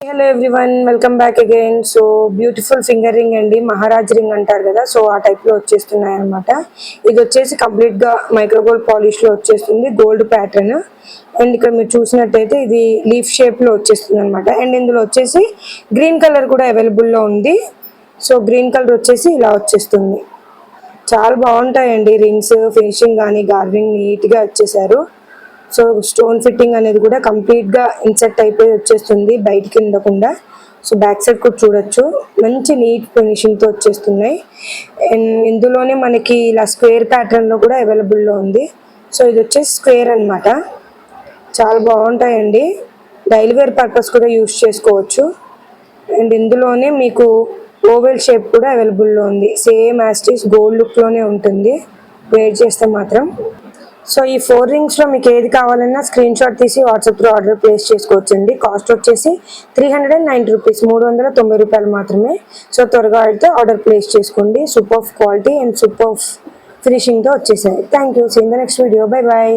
Hello everyone, welcome back again. So beautiful finger ring అండి, Maharaj ring అంటారు కదా, so ఆ టైప్లో వచ్చేస్తున్నాయి అనమాట. ఇది వచ్చేసి కంప్లీట్గా మైక్రోగోల్డ్ పాలిష్లో వచ్చేస్తుంది, గోల్డ్ ప్యాటర్న్. అండ్ ఇక్కడ మీరు చూసినట్టయితే ఇది లీఫ్ షేప్లో వచ్చేస్తుంది అనమాట. అండ్ ఇందులో వచ్చేసి గ్రీన్ కలర్ కూడా అవైలబుల్లో ఉంది. సో గ్రీన్ కలర్ వచ్చేసి ఇలా వచ్చేస్తుంది. చాలా బాగుంటాయండి రింగ్స్, ఫినిషింగ్ కానీ గార్వింగ్ నీట్గా వచ్చేసారు. సో స్టోన్ ఫిట్టింగ్ అనేది కూడా కంప్లీట్గా ఇన్సెట్ అయిపోయి వచ్చేస్తుంది బయటికి ఉండకుండా. సో బ్యాక్ సైడ్ కూడా చూడొచ్చు, మంచి నీట్ ఫినిషింగ్తో వచ్చేస్తున్నాయి. అండ్ ఇందులోనే మనకి ఇలా స్క్వేర్ ప్యాటర్న్లో కూడా అవైలబుల్లో ఉంది. సో ఇది వచ్చేసి స్క్వేర్ అనమాట. చాలా బాగుంటాయండి, డైలీ వేర్ పర్పస్ కూడా యూస్ చేసుకోవచ్చు. అండ్ ఇందులోనే మీకు ఓవెల్ షేప్ కూడా అవైలబుల్లో ఉంది. సేమ్ యాస్టీస్ గోల్డ్ లుక్లోనే ఉంటుంది వేర్ చేస్తే మాత్రం. సో ఈ 4 రింగ్స్లో మీకు ఏది కావాలన్నా స్క్రీన్ షాట్ తీసి వాట్సాప్లో ఆర్డర్ ప్లేస్ చేసుకోవచ్చండి. కాస్ట్ వచ్చేసి 390 రూపీస్, 390 రూపాయలు మాత్రమే. సో త్వరగా అయితే ఆర్డర్ ప్లేస్ చేసుకోండి. సూపర్ క్వాలిటీ అండ్ సూపర్ ఫినిషింగ్తో వచ్చేసాయి. Thank you. See in the next video. Bye bye.